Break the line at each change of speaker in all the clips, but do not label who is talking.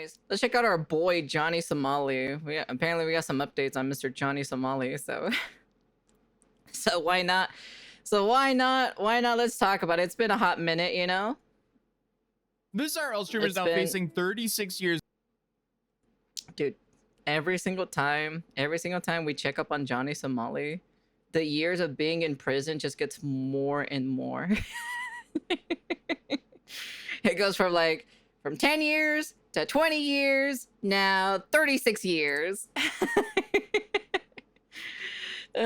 Anyways, let's check out our boy Johnny Somali. Apparently we got some updates on Mr. Johnny Somali, so so why not? Why not? Let's talk about it. It's been a hot minute, you know?
This IRL streamer is now facing 36 years.
Dude, every single time we check up on Johnny Somali, the years of being in prison just gets more and more. It goes from 10 years to 20 years, now 36 years.
He's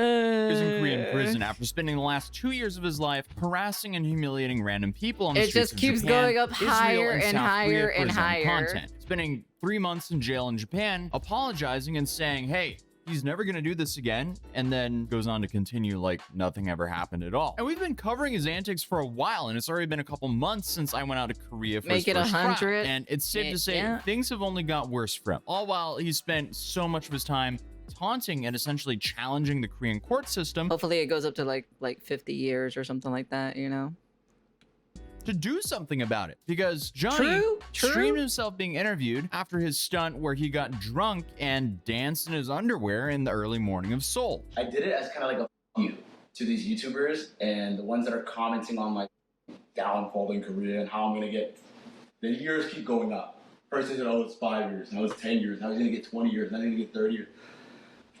in Korean prison after spending the last 2 years of his life harassing and humiliating random people on the streets of Japan. It just keeps going up higher and higher and higher. Spending 3 months in jail in Japan, apologizing and saying, hey, he's never going to do this again, and then goes on to continue like nothing ever happened at all. And we've been covering his antics for a while, and it's already been a couple months since I went out to Korea for his first trial. And it's safe to say things have only got worse for him. All while he spent so much of his time taunting and essentially challenging the Korean court system.
Hopefully it goes up to like 50 years or something like that, you know?
To do something about it, because Johnny streamed himself being interviewed after his stunt where he got drunk and danced in his underwear in the early morning of Seoul.
I did it as kind of like a f you to these YouTubers and the ones that are commenting on my downfall in Korea and how I'm gonna get, the years keep going up. First they said, oh, it's 5 years, now it's 10 years, now he's gonna get 20 years, now he's gonna get 30 years.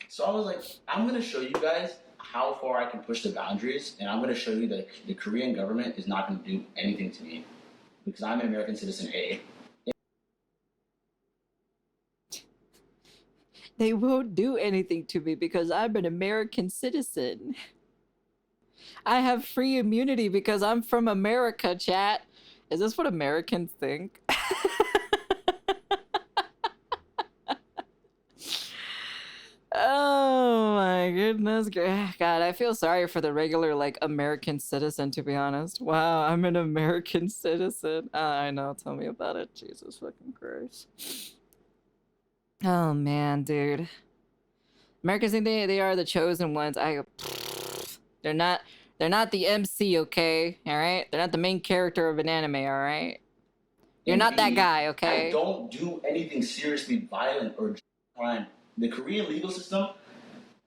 So I was like, I'm gonna show you guys how far I can push the boundaries, and I'm going to show you that the Korean government is not going to do anything to me because I'm an American citizen A.
They won't do anything to me because I'm an American citizen. I have free immunity because I'm from America, chat. Is this what Americans think? Oh my goodness, God, I feel sorry for the regular, like, American citizen, to be honest. Wow, I'm an American citizen. I know, tell me about it. Jesus fucking Christ. Oh man, dude. Americans think they are the chosen ones. They're not the MC, okay? Alright? They're not the main character of an anime, alright? You're not that guy, okay?
I don't do anything seriously violent or crime. The Korean legal system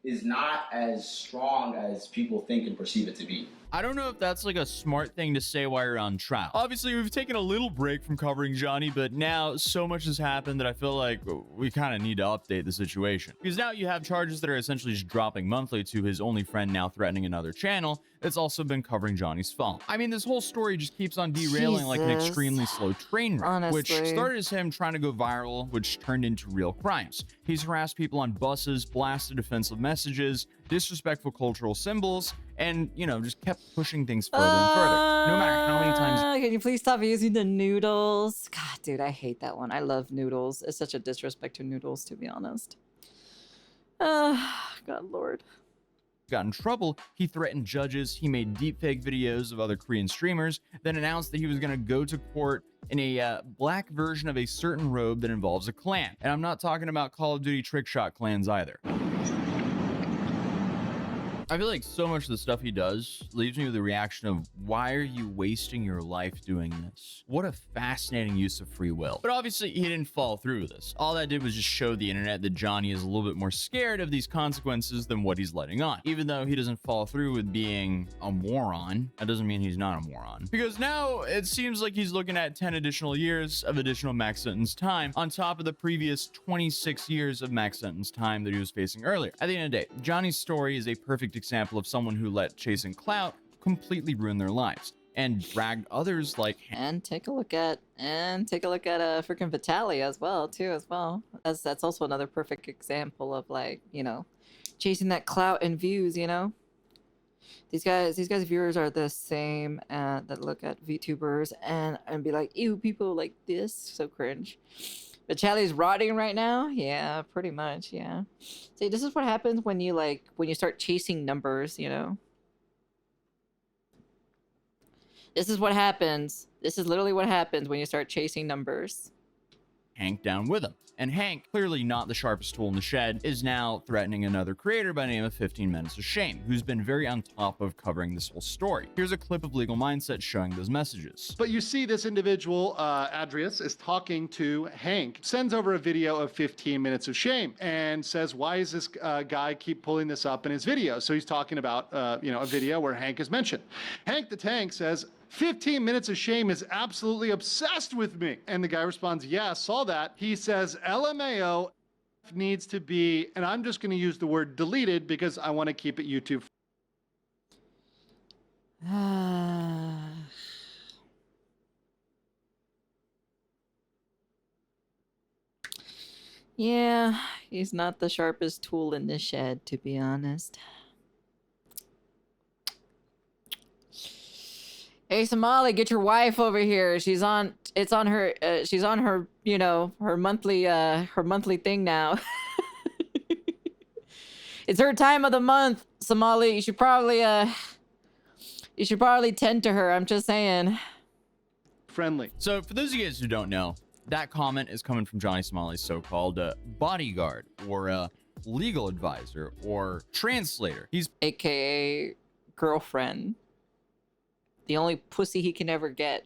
is not as strong as people think and perceive it to be.
I don't know if that's like a smart thing to say while you're on trial. Obviously, we've taken a little break from covering Johnny, but now so much has happened that I feel like we kind of need to update the situation. Because now you have charges that are essentially just dropping monthly to his only friend now threatening another channel that's also been covering Johnny's fall. I mean, this whole story just keeps on derailing like an extremely slow train wreck, which started as him trying to go viral, which turned into real crimes. He's harassed people on buses, blasted offensive messages, disrespectful cultural symbols, and, you know, just kept pushing things further and further, no matter how many times.
Can you please stop using the noodles? God, dude, I hate that one. I love noodles. It's such a disrespect to noodles, to be honest. God Lord.
Got in trouble, he threatened judges, he made deepfake videos of other Korean streamers, then announced that he was going to go to court in a black version of a certain robe that involves a clan. And I'm not talking about Call of Duty trickshot clans either. I feel like so much of the stuff he does leaves me with the reaction of, why are you wasting your life doing this? What a fascinating use of free will. But obviously he didn't follow through with this. All that did was just show the internet that Johnny is a little bit more scared of these consequences than what he's letting on. Even though he doesn't follow through with being a moron, that doesn't mean he's not a moron. Because now it seems like he's looking at 10 additional years of additional max sentence time on top of the previous 26 years of max sentence time that he was facing earlier. At the end of the day, Johnny's story is a perfect example of someone who let chasing clout completely ruin their lives and dragged others like him.
And take a look at freaking Vitaly as well. That's also another perfect example of, like, you know, chasing that clout and views, you know. These guys viewers are the same that look at VTubers and be like, ew, people like this, so cringe. But Charlie's rotting right now? Yeah, pretty much, yeah. See, this is what happens when you start chasing numbers, you know? This is what happens. This is literally what happens when you start chasing numbers.
Hank down with him. And Hank, clearly not the sharpest tool in the shed, is now threatening another creator by the name of 15 Minutes of Shame, who's been very on top of covering this whole story. Here's a clip of Legal Mindset showing those messages.
But you see this individual, Adrius, is talking to Hank, sends over a video of 15 Minutes of Shame and says, why is this guy keep pulling this up in his video? So he's talking about, a video where Hank is mentioned. Hank the Tank says, 15 Minutes of Shame is absolutely obsessed with me. And the guy responds, yeah, saw that. He says, LMAO needs to be, and I'm just going to use the word deleted because I want to keep it YouTube.
Yeah, he's not the sharpest tool in the shed, to be honest. Hey, Somali, get your wife over here. She's on her, her monthly thing now. It's her time of the month, Somali. You should probably tend to her. I'm just saying.
Friendly.
So for those of you guys who don't know, that comment is coming from Johnny Somali's so-called bodyguard or legal advisor or translator. He's
AKA girlfriend. The only pussy he can ever get.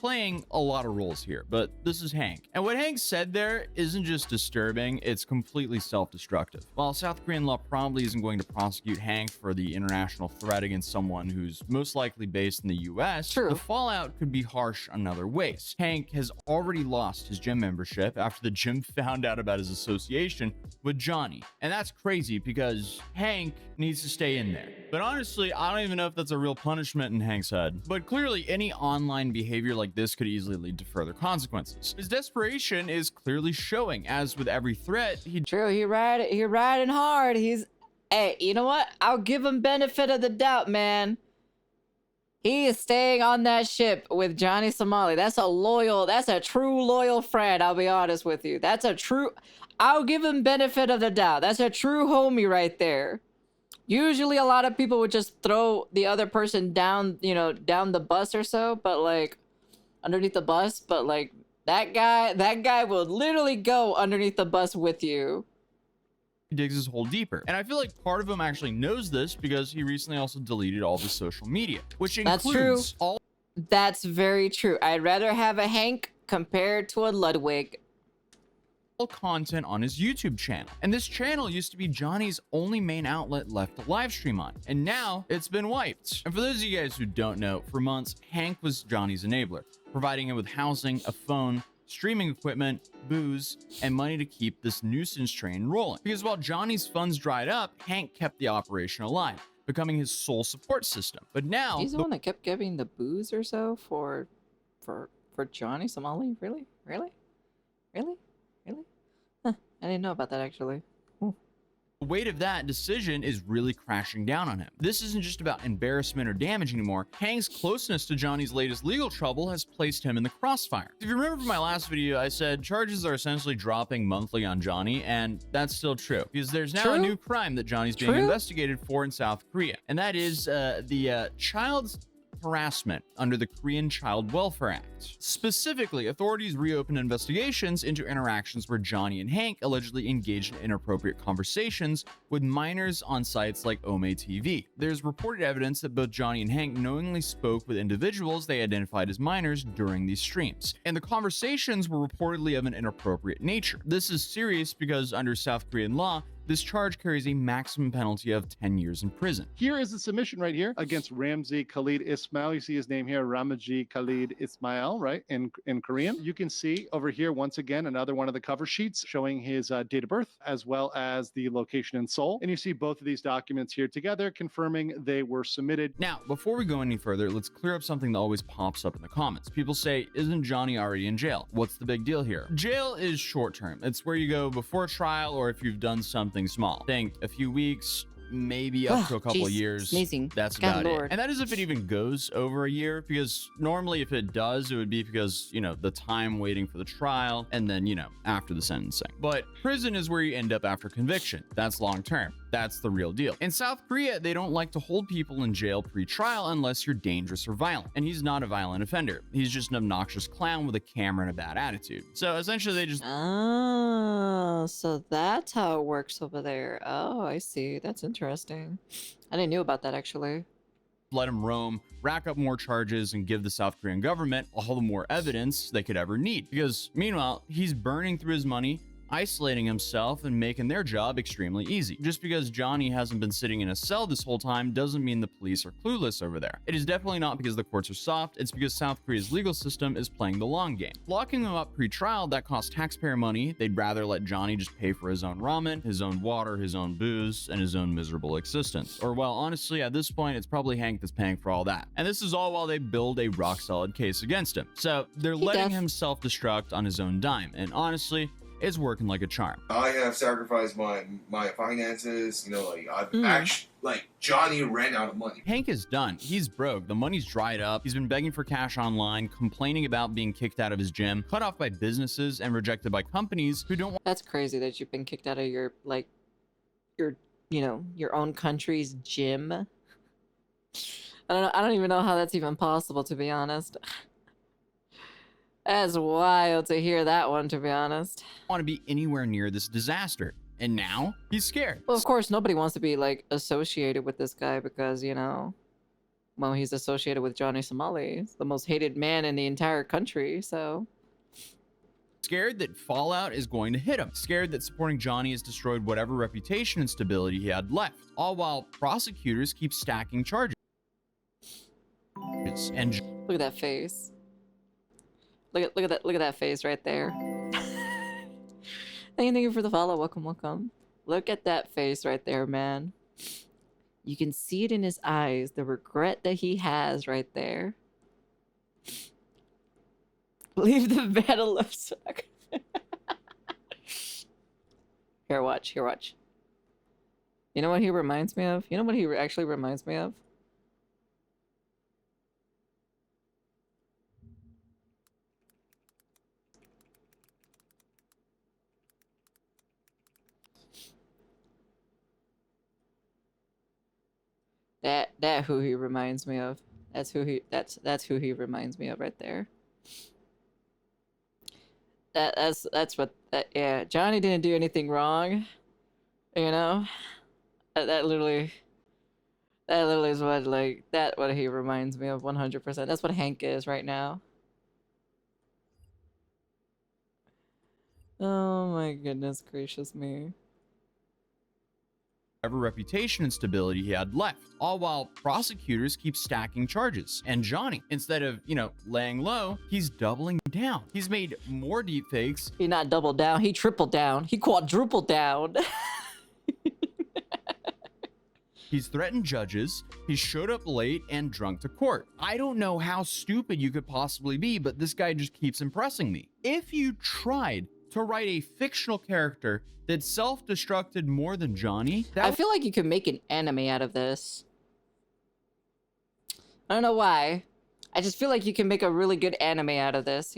playing a lot of roles here, but this is Hank. And what Hank said there isn't just disturbing, it's completely self-destructive. While South Korean law probably isn't going to prosecute Hank for the international threat against someone who's most likely based in the US,
True.
The fallout could be harsh on other ways. Hank has already lost his gym membership after the gym found out about his association with Johnny. And that's crazy because Hank needs to stay in there. But honestly, I don't even know if that's a real punishment in Hank's head. But clearly, any online behavior like this could easily lead to further consequences. His desperation is clearly showing, as with every threat,
True, he riding hard. Hey, you know what? I'll give him benefit of the doubt, man. He is staying on that ship with Johnny Somali. That's a true loyal friend, I'll be honest with you. I'll give him benefit of the doubt. That's a true homie right there. Usually a lot of people would just throw the other person down, down the bus or so, but like underneath the bus, but like that guy will literally go underneath the bus with you.
He digs his hole deeper. And I feel like part of him actually knows this because he recently also deleted all of his social media, which includes all.
That's very true. I'd rather have a Hank compared to a Ludwig.
Content on his YouTube channel. And this channel used to be Johnny's only main outlet left to live stream on. And now it's been wiped. And for those of you guys who don't know, for months, Hank was Johnny's enabler, providing him with housing, a phone, streaming equipment, booze, and money to keep this nuisance train rolling. Because while Johnny's funds dried up, Hank kept the operation alive, becoming his sole support system. But now
He's the one that kept giving the booze or so for Johnny Somali? Really? Huh, I didn't know about that actually.
the weight of that decision is really crashing down on him. This isn't just about embarrassment or damage anymore. Hank's closeness to Johnny's latest legal trouble has placed him in the crossfire. If you remember from my last video, I said charges are essentially dropping monthly on Johnny, and that's still true because there's now a new crime that Johnny's being investigated for in South Korea, and that is the child's harassment under the Korean Child Welfare Act. Specifically, authorities reopened investigations into interactions where Johnny and Hank allegedly engaged in inappropriate conversations with minors on sites like Ome TV. There's reported evidence that both Johnny and Hank knowingly spoke with individuals they identified as minors during these streams, and the conversations were reportedly of an inappropriate nature. This is serious because under South Korean law, this charge carries a maximum penalty of 10 years in prison.
Here is the submission right here against Ramzi Khalid Ismail. You see his name here, Ramaji Khalid Ismail, right, in Korean. You can see over here, once again, another one of the cover sheets showing his date of birth, as well as the location in Seoul. And you see both of these documents here together, confirming they were submitted.
Now, before we go any further, let's clear up something that always pops up in the comments. People say, isn't Johnny already in jail? What's the big deal here? Jail is short term. It's where you go before trial or if you've done something small. Think a few weeks, maybe up to a couple of
Jeez,
years.
sneezing.
That's
God
about
Lord.
it. And that is if it even goes over a year, because normally if it does, it would be because, you know, the time waiting for the trial and then, you know, after the sentencing. But prison is where you end up after conviction. That's long term. That's the real deal. In South Korea, they don't like to hold people in jail pre-trial unless you're dangerous or violent. And he's not a violent offender. He's just an obnoxious clown with a camera and a bad attitude. So essentially they just
Oh, so that's how it works over there. Oh, I see. That's interesting. I didn't know about that actually.
let him roam, rack up more charges, and give the South Korean government all the more evidence they could ever need. Because meanwhile, he's burning through his money, isolating himself, and making their job extremely easy. Just because Johnny hasn't been sitting in a cell this whole time doesn't mean the police are clueless over there. It is definitely not because the courts are soft, it's because South Korea's legal system is playing the long game. Locking him up pre-trial, that costs taxpayer money. They'd rather let Johnny just pay for his own ramen, his own water, his own booze, and his own miserable existence. Or well, honestly, at this point, it's probably Hank that's paying for all that. And this is all while they build a rock-solid case against him. So they're letting him self-destruct on his own dime. And honestly, it's working like a charm.
I have sacrificed my finances. You know, like I've actually, like Johnny ran out of money.
Hank is done. He's broke. The money's dried up. He's been begging for cash online, complaining about being kicked out of his gym, cut off by businesses, and rejected by companies who don't want.
That's crazy that you've been kicked out of your your own country's gym. I don't know. I don't even know how that's even possible, to be honest. That's wild to hear that one, to be honest.
Want to be anywhere near this disaster. And now he's scared.
Well, of course, nobody wants to be like associated with this guy because, you know, well, he's associated with Johnny Somali, he's the most hated man in the entire country, so.
Scared that fallout is going to hit him. Scared that supporting Johnny has destroyed whatever reputation and stability he had left. All while prosecutors keep stacking charges. And
Look at that face. Look at that face right there. Thank you for the follow. Welcome. Look at that face right there, man. You can see it in his eyes, the regret that he has right there. Leave the battle of suck. Here, watch. You know what he reminds me of? You know what he actually reminds me of? That who he reminds me of. That's who he reminds me of right there. That's what yeah, Johnny didn't do anything wrong. You know? That literally is what he reminds me of 100%. That's what Hank is right now. Oh my goodness gracious me.
whatever reputation and stability he had left, all while prosecutors keep stacking charges. And Johnny, instead of, laying low, he's doubling down. He's made more deepfakes.
He not doubled down, he tripled down, he quadrupled down.
He's threatened judges, he showed up late and drunk to court. I don't know how stupid you could possibly be, but this guy just keeps impressing me. If you tried to write a fictional character that self-destructed more than Johnny,
I feel like you could make an anime out of this. I don't know why. I just feel like you can make a really good anime out of this,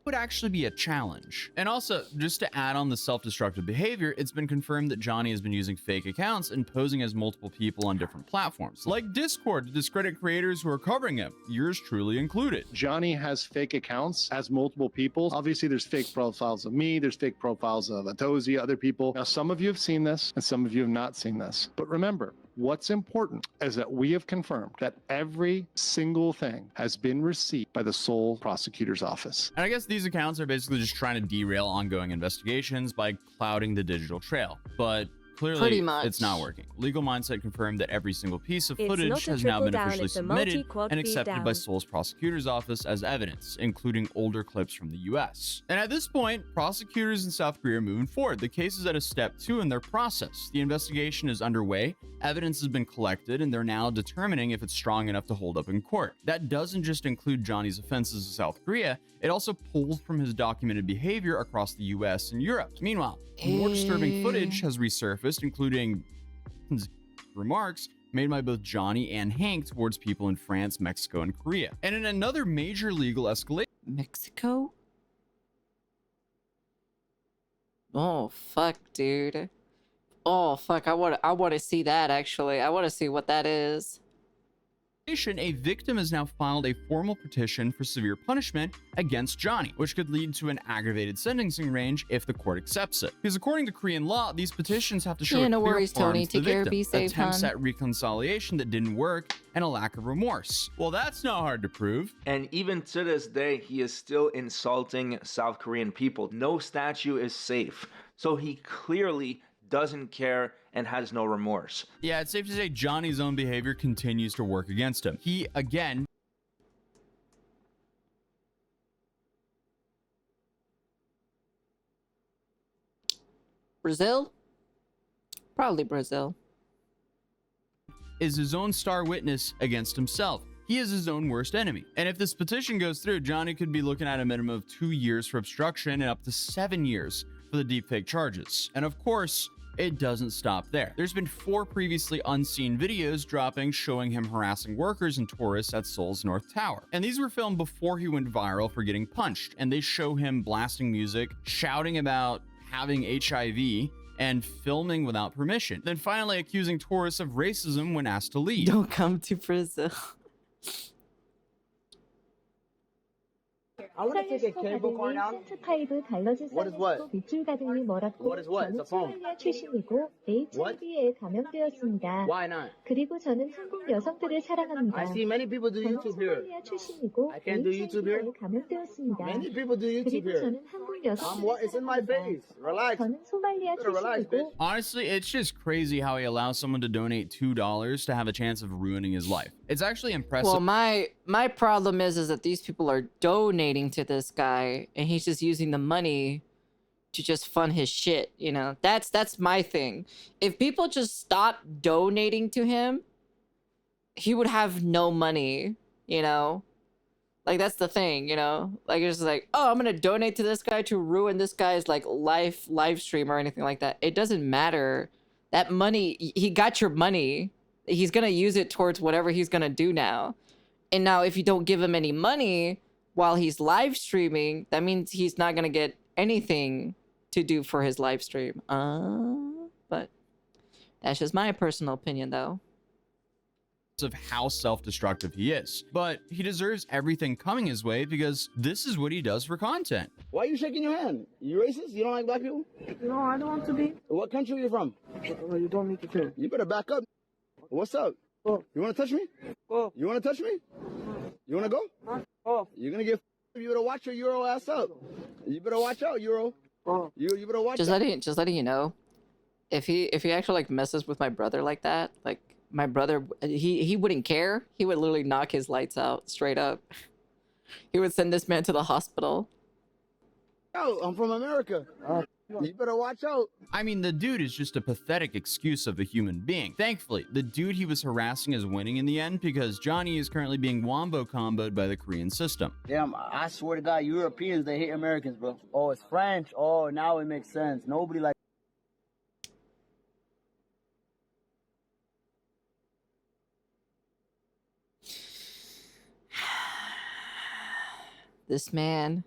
would actually be a challenge. And also, just to add on the self-destructive behavior, it's been confirmed that Johnny has been using fake accounts and posing as multiple people on different platforms, like Discord, to discredit creators who are covering him, yours truly included.
Johnny has fake accounts, has multiple people. Obviously, there's fake profiles of me, there's fake profiles of Atozi, other people. Now, some of you have seen this, and some of you have not seen this. But remember, what's important is that we have confirmed that every single thing has been received by the sole prosecutor's office.
And I guess these accounts are basically just trying to derail ongoing investigations by clouding the digital trail. But clearly, it's not working. Legal Mindset confirmed that every single piece of footage has now been officially submitted and accepted by Seoul's prosecutor's office as evidence, including older clips from the US. And at this point, prosecutors in South Korea are moving forward. The case is at a step 2 in their process. The investigation is underway, evidence has been collected, and they're now determining if it's strong enough to hold up in court. That doesn't just include Johnny's offenses in South Korea, it also pulls from his documented behavior across the US and Europe. Meanwhile, more disturbing footage has resurfaced, including remarks made by both Johnny and Hank towards people in France, Mexico, and Korea. And in another major legal escalation,
Mexico? Oh fuck, dude. Oh fuck, I want to see that actually. I want to see what that is.
a victim has now filed a formal petition for severe punishment against Johnny, which could lead to an aggravated sentencing range if the court accepts it. Because according to Korean law, these petitions have to show
Yeah,
a
no
clear
worries,
harm
Tony.
to the
Take care,
victim,
be safe,
attempts
hon.
at reconciliation that didn't work, and a lack of remorse. Well, that's not hard to prove.
And even to this day, he is still insulting South Korean people. No statue is safe. So he clearly doesn't care and has no remorse.
Yeah, it's safe to say Johnny's own behavior continues to work against him. He, again,
Brazil? Probably Brazil.
is his own star witness against himself. He is his own worst enemy. And if this petition goes through, Johnny could be looking at a minimum of 2 years for obstruction and up to 7 years for the deepfake charges. And of course, it doesn't stop there. There's been 4 previously unseen videos dropping showing him harassing workers and tourists at Seoul's North Tower. And these were filmed before he went viral for getting punched. And they show him blasting music, shouting about having HIV, and filming without permission. Then finally accusing tourists of racism when asked to leave.
Don't come to Brazil.
I want to take a cable car now. What is what? What is what? It's a phone.
출신이고 HIV에 감염되었습니다.
Why not?
그리고 저는 한국 여성들을 사랑합니다.
I see many people do YouTube here.
소말리아 출신이고
I can't do YouTube here.
HIV에 감염되었습니다.
Many people do YouTube
그리고
here.
저는 한국 여성들을
It's in my face. Relax.
저는 소말리아
Better relax, bitch.
출신이고
Honestly, it's just crazy how he allows someone to donate $2 to have a chance of ruining his life. It's actually impressive.
Well, my problem is that these people are donating to this guy, and he's just using the money to just fund his shit. You know, that's my thing. If people just stopped donating to him, he would have no money. You know, like that's the thing. You know, like it's just like, oh, I'm gonna donate to this guy to ruin this guy's like live stream or anything like that. It doesn't matter. That money, he got your money. He's gonna use it towards whatever he's gonna do now. And now if you don't give him any money while he's live streaming, that means he's not gonna get anything to do for his live stream. But that's just my personal opinion though.
of how self-destructive he is. But he deserves everything coming his way because this is what he does for content.
Why are you shaking your hand? You racist? You don't like black people?
No, I don't want to be.
What country are you from?
You don't need to care.
You better back up. What's up?
Oh.
You want to touch me?
Oh.
You want to touch me? You want to go?
Oh.
You're going to get... You better watch your Euro ass up. You better watch out, Euro.
Oh.
You better watch
Just
out.
letting you know, if he actually like messes with my brother like that, like my brother, he wouldn't care. He would literally knock his lights out straight up. He would send this man to the hospital.
Oh, I'm from America. You better watch out.
I mean, the dude is just a pathetic excuse of a human being. Thankfully, the dude he was harassing is winning in the end because Johnny is currently being wombo comboed by the Korean system.
Damn, I swear to God, Europeans, they hate Americans, bro. Oh, it's French. Oh, now it makes sense. Nobody like...
This man,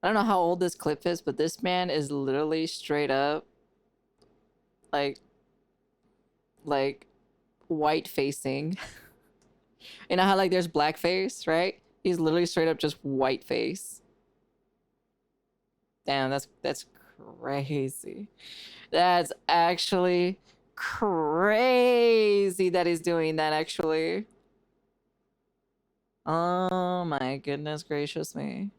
I don't know how old this clip is, but this man is literally straight up like white facing. You know how like there's blackface, right? He's literally straight up just white face. Damn, that's crazy. That's actually crazy that he's doing that actually. Oh my goodness gracious me.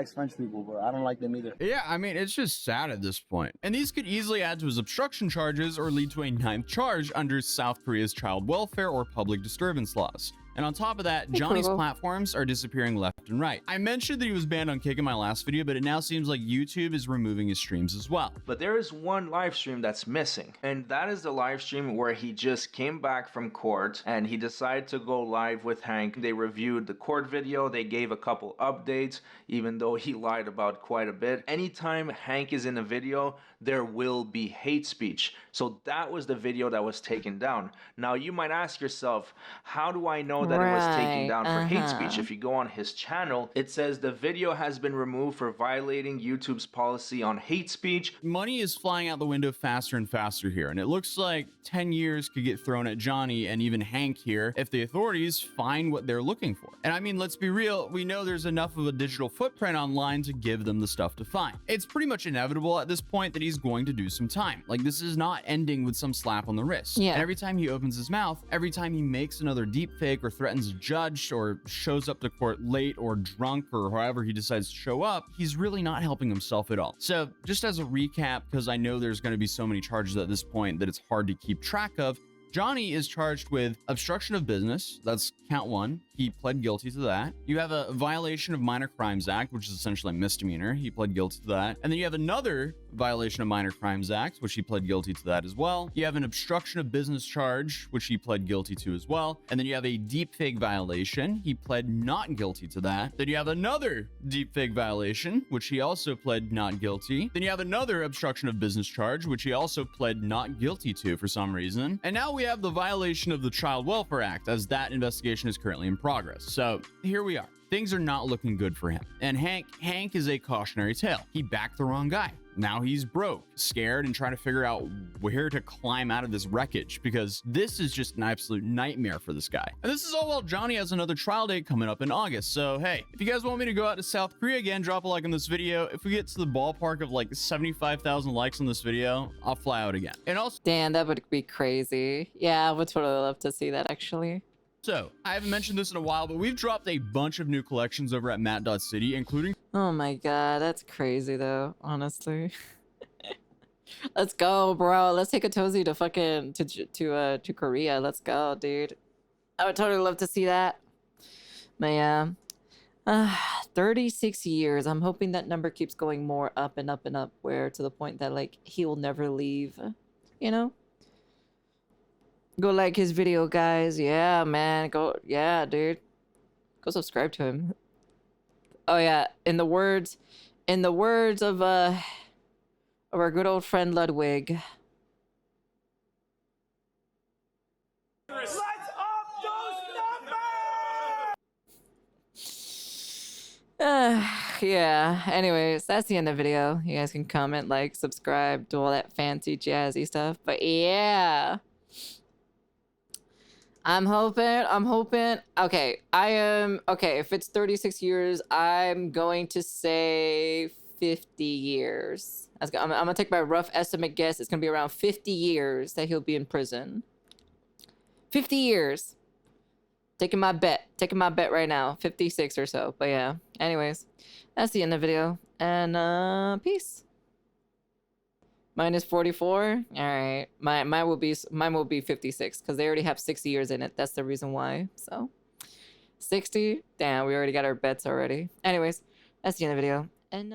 likes French people, bro. I don't like them either.
Yeah, I mean, it's just sad at this point. And these could easily add to his obstruction charges or lead to a 9th charge under South Korea's child welfare or public disturbance laws. And on top of that, Johnny's platforms are disappearing left and right. I mentioned that he was banned on Kick in my last video, but it now seems like YouTube is removing his streams as well.
But there is one live stream that's missing, and that is the live stream where he just came back from court and he decided to go live with Hank. They reviewed the court video, they gave a couple updates, even though he lied about quite a bit. Anytime Hank is in a video, there will be hate speech. So that was the video that was taken down. Now you might ask yourself, how do I know that it was taken
Right.
down for hate speech?
Uh-huh.
If you go on his channel, it says the video has been removed for violating YouTube's policy on hate speech.
Money is flying out the window faster and faster here, and it looks like 10 years could get thrown at Johnny and even Hank here if the authorities find what they're looking for. And I mean, let's be real, we know there's enough of a digital footprint online to give them the stuff to find. It's pretty much inevitable at this point that he's going to do some time. Like, this is not ending with some slap on the wrist.
Yeah.
And every time he opens his mouth, every time he makes another deepfake or threatens a judge or shows up to court late or drunk or however he decides to show up, he's really not helping himself at all. So just as a recap, because I know there's going to be so many charges at this point that it's hard to keep track of, Johnny is charged with obstruction of business. That's count 1. He pled guilty to that. You have a violation of Minor Crimes Act, which is essentially a misdemeanor. He pled guilty to that. And then you have another violation of Minor Crimes Act, which he pled guilty to that as well. You have an obstruction of business charge, which he pled guilty to as well. And then you have a deepfake violation. He pled not guilty to that. Then you have another deepfake violation, which he also pled not guilty. Then you have another obstruction of business charge, which he also pled not guilty to for some reason. And now we have the violation of the Child Welfare Act, as that investigation is currently in progress. So here we are. Things are not looking good for him. And Hank is a cautionary tale. He backed the wrong guy. Now he's broke, scared, and trying to figure out where to climb out of this wreckage, because this is just an absolute nightmare for this guy. And this is all while Johnny has another trial date coming up in August. So hey, if you guys want me to go out to South Korea again, drop a like on this video. If we get to the ballpark of like 75,000 likes on this video, I'll fly out again. And also,
Damn, that would be crazy. Yeah, I would totally love to see that, actually.
so I haven't mentioned this in a while, but we've dropped a bunch of new collections over at matt.city, including
Oh my god, that's crazy though, honestly. Let's go, bro. Let's take a Tozy to fucking to Korea. Let's go, dude. I would totally love to see that. But yeah. 36 years. I'm hoping that number keeps going more up and up and up, where to the point that like he will never leave, you know? Go like his video, guys. Yeah, man. Go, yeah, dude. Go subscribe to him. Oh yeah, in the words of our good old friend Ludwig.
Let's up those numbers!
Yeah. Anyways, that's the end of the video. You guys can comment, like, subscribe, do all that fancy jazzy stuff. But yeah. I'm hoping. Okay, if it's 36 years, I'm going to say 50 years. I'm gonna take my rough estimate guess. It's gonna be around 50 years that he'll be in prison. 50 years. Taking my bet right now. 56 or so. But yeah. Anyways, that's the end of the video. And peace. Minus 44. All right, mine will be 56 because they already have 60 years in it. That's the reason why. So 60. Damn, we already got our bets already. Anyways, that's the end of the video. And